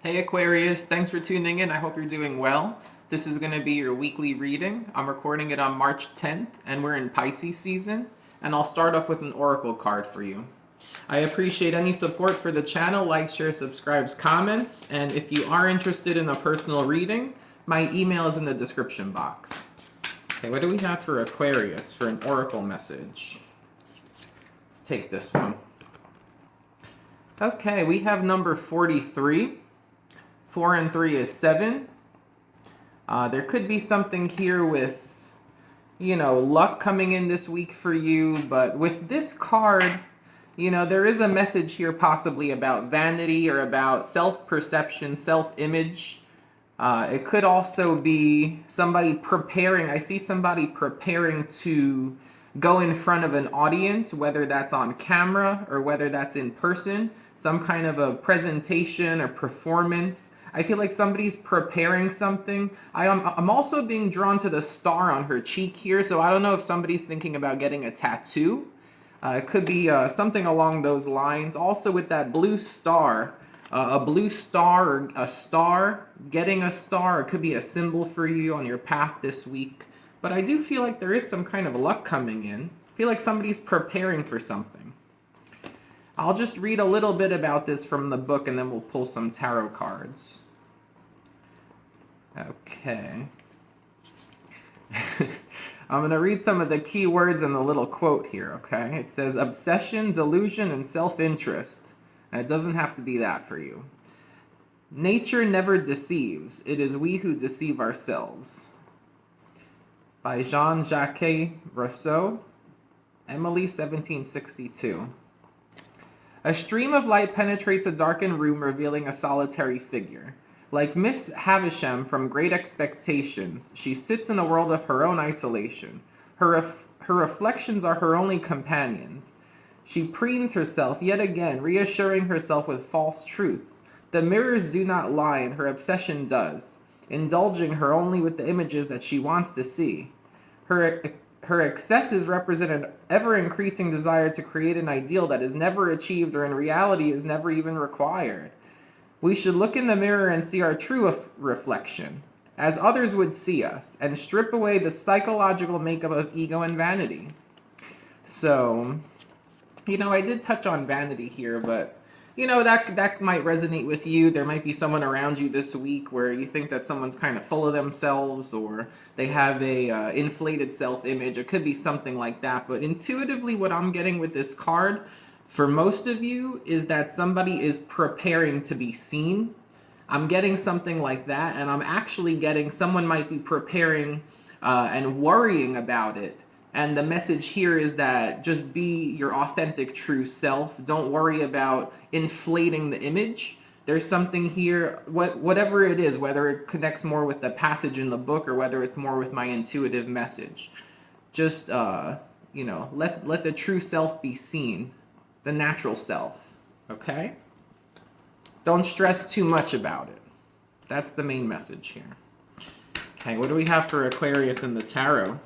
Hey Aquarius, thanks for tuning in. I hope you're doing well. This is going to be your weekly reading. I'm recording it on March 10th, and we're in Pisces season. And I'll start off with an oracle card for you. I appreciate any support for the channel, like, share, subscribes, comments. And if you are interested in a personal reading, my email is in the description box. Okay, what do we have for Aquarius for an oracle message? Let's take this one. Okay, we have number 43. 4 and 3 is 7. There could be something here with, luck coming in this week for you. But with this card, there is a message here possibly about vanity or about self-perception, self-image. It could also be somebody preparing. I see somebody preparing to go in front of an audience, whether that's on camera or whether that's in person, some kind of a presentation or performance. I feel like somebody's preparing something. I'm also being drawn to the star on her cheek here, so I don't know if somebody's thinking about getting a tattoo. It could be something along those lines. Also with that blue star, a blue star or a star, getting a star, it could be a symbol for you on your path this week. But I do feel like there is some kind of luck coming in. I feel like somebody's preparing for something. I'll just read a little bit about this from the book and then we'll pull some tarot cards. Okay. I'm going to read some of the key words in the little quote here, okay? It says obsession, delusion, and self-interest. And it doesn't have to be that for you. Nature never deceives. It is we who deceive ourselves. By Jean-Jacques Rousseau, Emily, 1762. A stream of light penetrates a darkened room, revealing a solitary figure. Like Miss Havisham from Great Expectations, she sits in a world of her own isolation. Her reflections are her only companions. She preens herself yet again, reassuring herself with false truths. The mirrors do not lie, and her obsession does, indulging her only with the images that she wants to see. Her excesses represent an ever-increasing desire to create an ideal that is never achieved or in reality is never even required. We should look in the mirror and see our true reflection, as others would see us, and strip away the psychological makeup of ego and vanity. So, I did touch on vanity here, but that might resonate with you. There might be someone around you this week where you think that someone's kind of full of themselves or they have a inflated self-image. It could be something like that. But intuitively, what I'm getting with this card for most of you is that somebody is preparing to be seen. I'm getting something like that, and I'm actually getting someone might be preparing and worrying about it. And the message here is that just be your authentic, true self. Don't worry about inflating the image. There's something here, whatever it is, whether it connects more with the passage in the book or whether it's more with my intuitive message. Just, let the true self be seen, the natural self, okay? Don't stress too much about it. That's the main message here. Okay, what do we have for Aquarius in the tarot?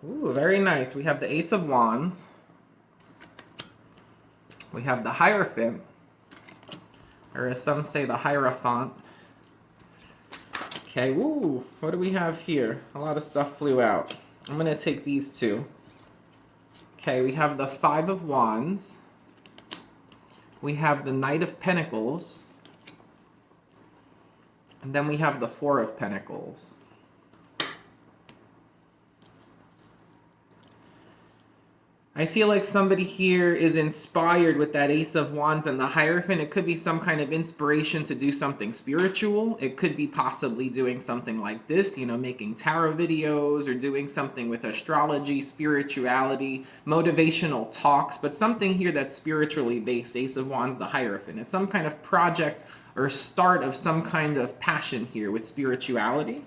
Ooh, very nice. We have the Ace of Wands. We have the Hierophant, or as some say, the Hierophant. Okay, ooh, what do we have here? A lot of stuff flew out. I'm going to take these two. Okay, we have the Five of Wands. We have the Knight of Pentacles. And then we have the Four of Pentacles. I feel like somebody here is inspired with that Ace of Wands and the Hierophant. It could be some kind of inspiration to do something spiritual. It could be possibly doing something like this, making tarot videos or doing something with astrology, spirituality, motivational talks, but something here that's spiritually based. Ace of Wands, the Hierophant. It's some kind of project or start of some kind of passion here with spirituality.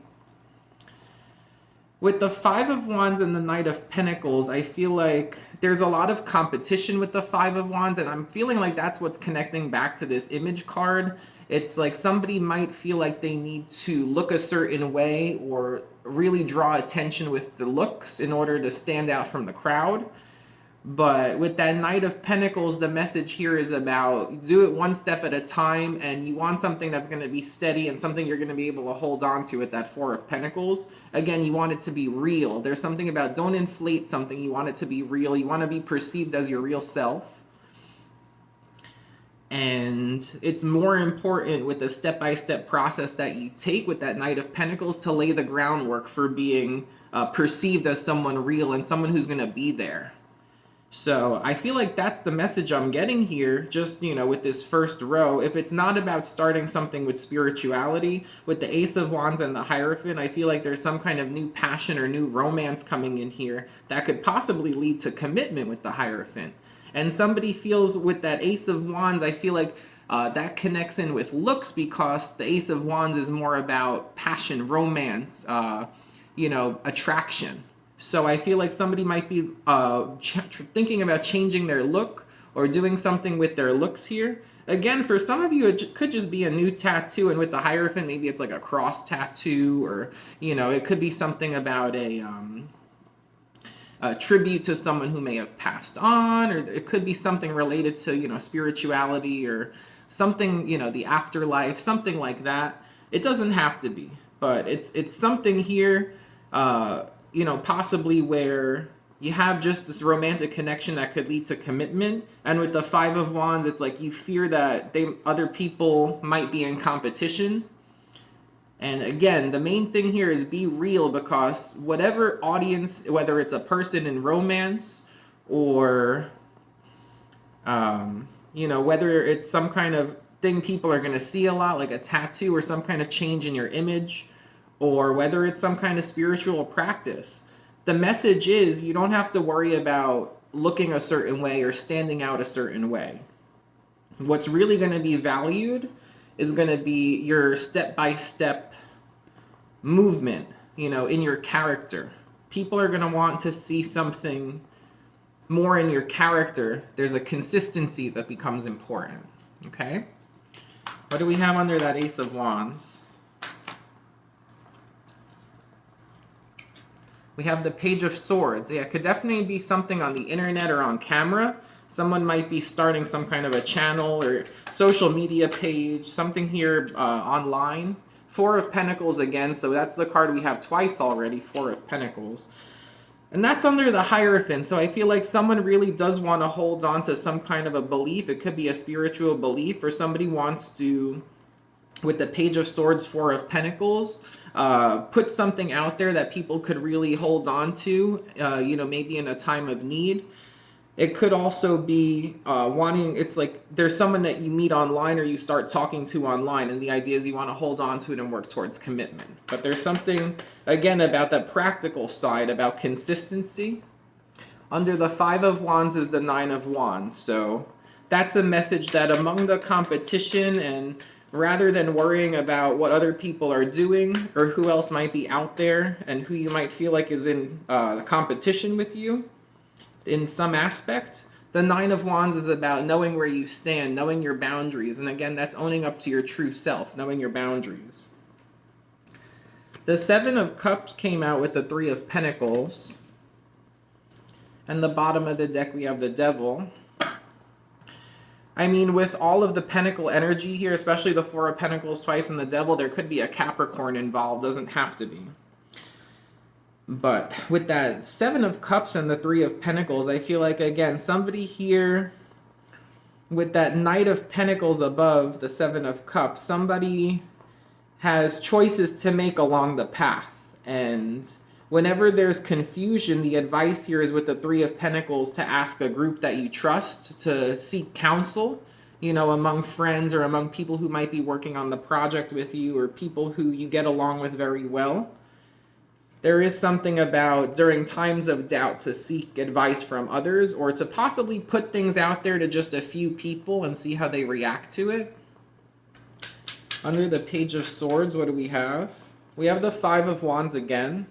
With the Five of Wands and the Knight of Pentacles, I feel like there's a lot of competition with the Five of Wands, and I'm feeling like that's what's connecting back to this image card. It's like somebody might feel like they need to look a certain way or really draw attention with the looks in order to stand out from the crowd. But with that Knight of Pentacles, the message here is about do it one step at a time, and you want something that's going to be steady and something you're going to be able to hold on to with that Four of Pentacles. Again, you want it to be real. There's something about don't inflate something. You want it to be real. You want to be perceived as your real self. And it's more important with the step-by-step process that you take with that Knight of Pentacles to lay the groundwork for being perceived as someone real and someone who's going to be there. So I feel like that's the message I'm getting here, just, with this first row. If it's not about starting something with spirituality, with the Ace of Wands and the Hierophant, I feel like there's some kind of new passion or new romance coming in here that could possibly lead to commitment with the Hierophant. And somebody feels with that Ace of Wands, I feel like that connects in with looks, because the Ace of Wands is more about passion, romance, attraction. So I feel like somebody might be thinking about changing their look or doing something with their looks here. Again, for some of you, it could just be a new tattoo, and with the Hierophant, maybe it's like a cross tattoo, or, it could be something about a tribute to someone who may have passed on, or it could be something related to, spirituality or something, the afterlife, something like that. It doesn't have to be, but it's something here, possibly where you have just this romantic connection that could lead to commitment. And with the Five of Wands, it's like you fear that other people might be in competition. And again, the main thing here is be real, because whatever audience, whether it's a person in romance or, whether it's some kind of thing people are going to see a lot, like a tattoo or some kind of change in your image, or whether it's some kind of spiritual practice, the message is you don't have to worry about looking a certain way or standing out a certain way. What's really going to be valued is going to be your step-by-step movement, in your character. People are going to want to see something more in your character. There's a consistency that becomes important. Okay? What do we have under that Ace of Wands? We have the Page of Swords. Yeah, it could definitely be something on the internet or on camera. Someone might be starting some kind of a channel or social media page, something here online. Four of Pentacles again, so that's the card we have twice already, Four of Pentacles. And that's under the Hierophant, so I feel like someone really does want to hold on to some kind of a belief. It could be a spiritual belief, or somebody wants to, with the Page of Swords, Four of Pentacles, put something out there that people could really hold on to, maybe in a time of need. It could also be it's like there's someone that you meet online or you start talking to online, and the idea is you want to hold on to it and work towards commitment. But there's something, again, about the practical side, about consistency. Under the Five of Wands is the Nine of Wands, so that's a message that among the competition, and rather than worrying about what other people are doing or who else might be out there and who you might feel like is in competition with you in some aspect, the Nine of Wands is about knowing where you stand, knowing your boundaries. And again, that's owning up to your true self, knowing your boundaries. The Seven of Cups came out with the Three of Pentacles. And the bottom of the deck, we have the Devil. I mean, with all of the Pentacle energy here, especially the Four of Pentacles twice and the Devil, there could be a Capricorn involved. Doesn't have to be. But with that Seven of Cups and the Three of Pentacles, I feel like, again, somebody here with that Knight of Pentacles above the Seven of Cups, somebody has choices to make along the path. And whenever there's confusion, the advice here is with the Three of Pentacles to ask a group that you trust, to seek counsel, among friends or among people who might be working on the project with you, or people who you get along with very well. There is something about, during times of doubt, to seek advice from others, or to possibly put things out there to just a few people and see how they react to it. Under the Page of Swords, what do we have? We have the Five of Wands again.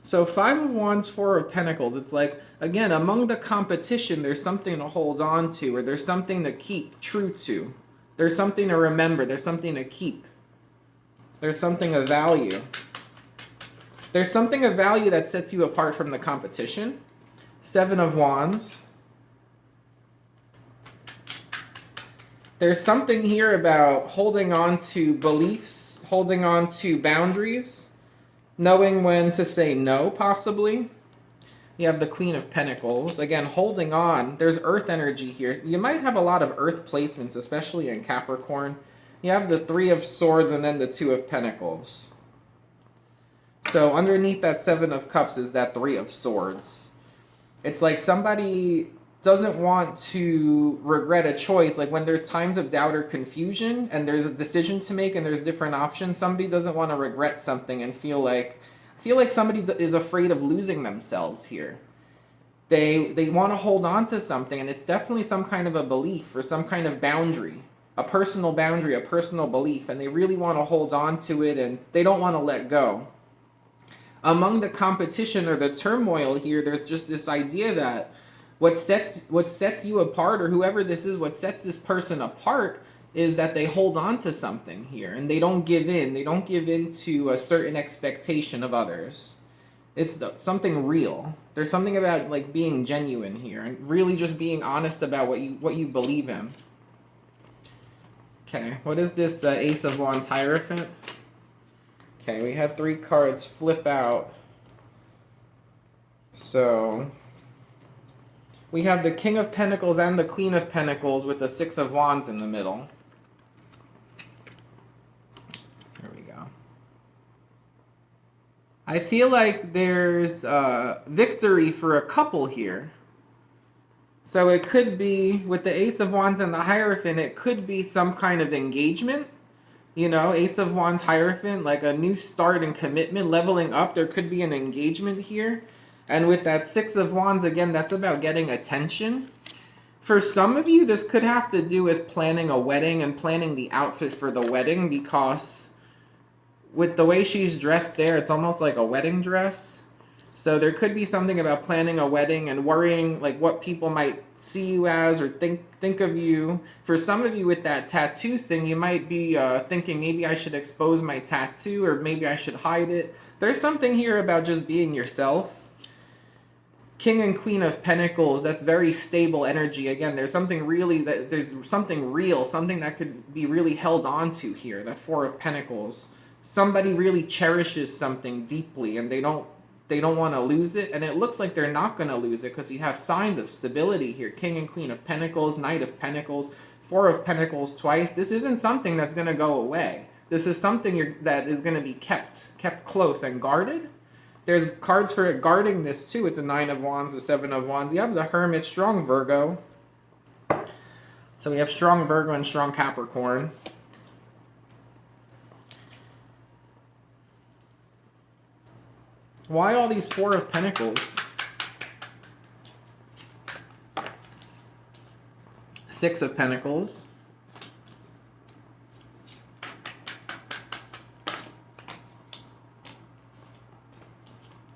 So Five of Wands, Four of Pentacles. It's like, again, among the competition, there's something to hold on to, or there's something to keep true to. There's something to remember. There's something to keep. There's something of value. There's something of value that sets you apart from the competition. Seven of Wands. There's something here about holding on to beliefs, holding on to boundaries, knowing when to say no, possibly. You have the Queen of Pentacles. Again, holding on. There's earth energy here. You might have a lot of earth placements, especially in Capricorn. You have the Three of Swords and then the Two of Pentacles. So underneath that Seven of Cups is that Three of Swords. It's like somebody doesn't want to regret a choice. Like when there's times of doubt or confusion and there's a decision to make and there's different options, somebody doesn't want to regret something and feel like somebody is afraid of losing themselves here. They want to hold on to something, and it's definitely some kind of a belief or some kind of boundary, a personal boundary, a personal belief, and they really want to hold on to it and they don't want to let go. Among the competition or the turmoil here, there's just this idea that what sets you apart, or whoever this is, what sets this person apart is that they hold on to something here and they don't give in. They don't give in to a certain expectation of others. It's something real. There's something about like being genuine here and really just being honest about what you believe in. Okay, what is this Ace of Wands Hierophant? Okay, we have 3 cards flip out. So we have the King of Pentacles and the Queen of Pentacles with the Six of Wands in the middle. There we go. I feel like there's victory for a couple here. So it could be, with the Ace of Wands and the Hierophant, it could be some kind of engagement. You know, Ace of Wands Hierophant, like a new start and commitment, leveling up. There could be an engagement here. And with that Six of Wands, again, that's about getting attention. For some of you, this could have to do with planning a wedding and planning the outfit for the wedding, because with the way she's dressed there, it's almost like a wedding dress. So there could be something about planning a wedding and worrying like what people might see you as or think of you. For some of you with that tattoo thing, you might be thinking maybe I should expose my tattoo or maybe I should hide it. There's something here about just being yourself. King and Queen of Pentacles, that's very stable energy. Again, there's something really there's something real, something that could be really held on to here. That Four of Pentacles. Somebody really cherishes something deeply and they don't want to lose it, and it looks like they're not going to lose it because you have signs of stability here. King and Queen of Pentacles, Knight of Pentacles, Four of Pentacles twice. This isn't something that's going to go away. This is something that is going to be kept close and guarded. There's cards for it guarding this too with the Nine of Wands, the Seven of Wands. You have the Hermit, strong Virgo. So we have strong Virgo and strong Capricorn. Why all these Four of Pentacles? Six of Pentacles.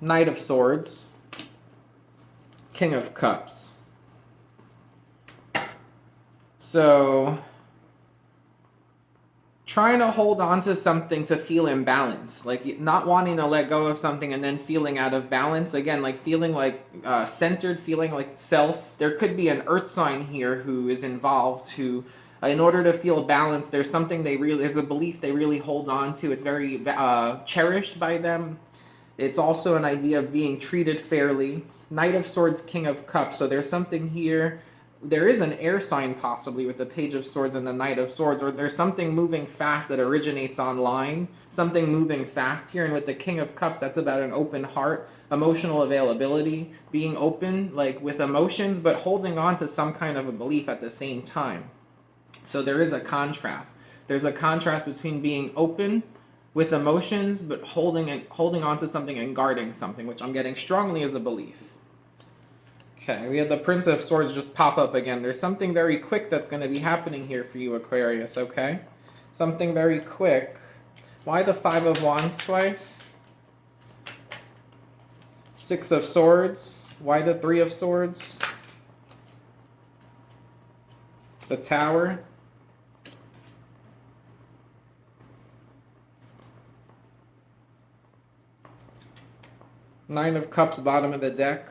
Knight of Swords. King of Cups. So trying to hold on to something to feel imbalanced, like not wanting to let go of something and then feeling out of balance again, like feeling like centered, feeling like self. There could be an earth sign here who is involved, who in order to feel balanced, there's a belief they really hold on to. It's very cherished by them. It's also an idea of being treated fairly. Knight of Swords, King of Cups. So there's something here. There is an air sign possibly with the Page of Swords and the Knight of Swords, or there's something moving fast that originates online, something moving fast here. And with the King of Cups, that's about an open heart, emotional availability, being open, like with emotions, but holding on to some kind of a belief at the same time. So there is a contrast. There's a contrast between being open with emotions, but holding on to something and guarding something, which I'm getting strongly as a belief. Okay, we had the Prince of Swords just pop up again. There's something very quick that's going to be happening here for you, Aquarius, okay? Something very quick. Why the Five of Wands twice? Six of Swords. Why the Three of Swords? The Tower. Nine of Cups, bottom of the deck.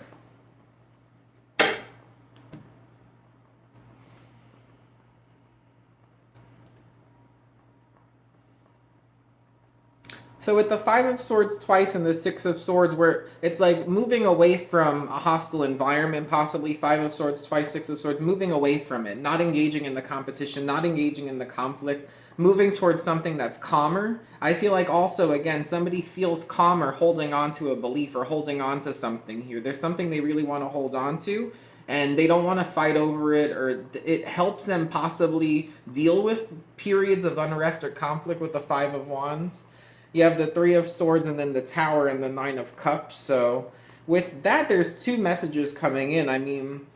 So with the Five of Swords twice and the Six of Swords, where it's like moving away from a hostile environment, possibly Five of Swords twice, Six of Swords, moving away from it, not engaging in the competition, not engaging in the conflict, moving towards something that's calmer. I feel like also, again, somebody feels calmer holding on to a belief or holding on to something here. There's something they really want to hold on to, and they don't want to fight over it, or it helps them possibly deal with periods of unrest or conflict with the Five of Wands. You have the Three of Swords and then the Tower and the Nine of Cups. So with that, there's two messages coming in. I mean,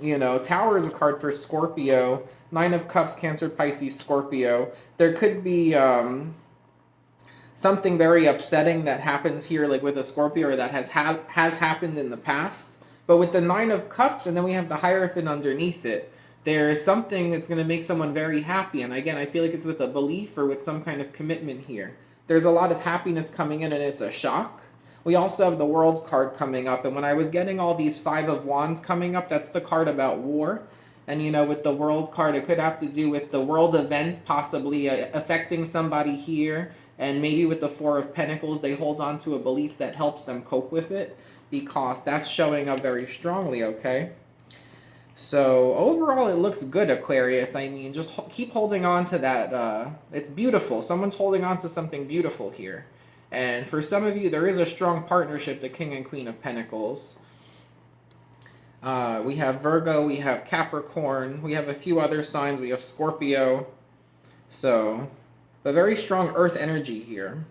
Tower is a card for Scorpio. Nine of Cups, Cancer, Pisces, Scorpio. There could be something very upsetting that happens here, like with a Scorpio, or that has happened in the past. But with the Nine of Cups, and then we have the Hierophant underneath it, there is something that's going to make someone very happy. And again, I feel like it's with a belief or with some kind of commitment here. There's a lot of happiness coming in, and it's a shock. We also have the World card coming up, and when I was getting all these Five of Wands coming up, that's the card about war. And with the World card, it could have to do with the world event possibly affecting somebody here, and maybe with the Four of Pentacles, they hold on to a belief that helps them cope with it, because that's showing up very strongly, okay? So overall, it looks good, Aquarius. I mean, just keep holding on to that. It's beautiful. Someone's holding on to something beautiful here. And for some of you, there is a strong partnership, the King and Queen of Pentacles. We have Virgo, we have Capricorn, we have a few other signs, we have Scorpio. So, a very strong earth energy here.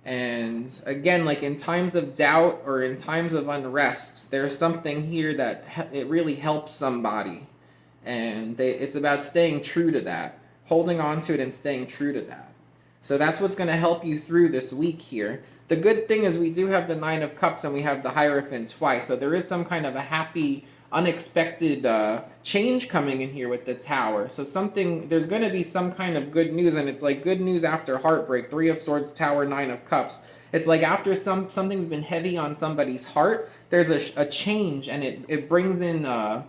And again, like in times of doubt or in times of unrest, there's something here that it really helps somebody. And it's about staying true to that, holding on to it and staying true to that. So that's what's going to help you through this week here. The good thing is we do have the Nine of Cups and we have the Hierophant twice. So there is some kind of a happy, unexpected change coming in here with the Tower. So there's going to be some kind of good news, and it's like good news after heartbreak. Three of Swords, Tower, Nine of Cups. It's like after something's been heavy on somebody's heart, there's a change, and it brings in a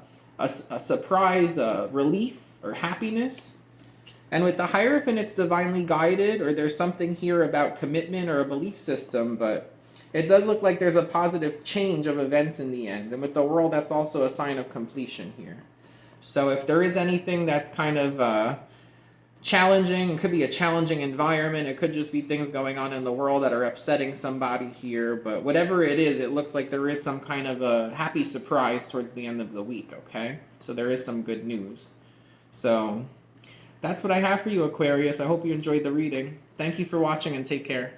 surprise relief or happiness. And with the Hierophant, it's divinely guided, or there's something here about commitment or a belief system, but it does look like there's a positive change of events in the end. And with the World, that's also a sign of completion here. So if there is anything that's kind of challenging, it could be a challenging environment, it could just be things going on in the world that are upsetting somebody here, but whatever it is, it looks like there is some kind of a happy surprise towards the end of the week, okay? So there is some good news. So that's what I have for you, Aquarius. I hope you enjoyed the reading. Thank you for watching, and take care.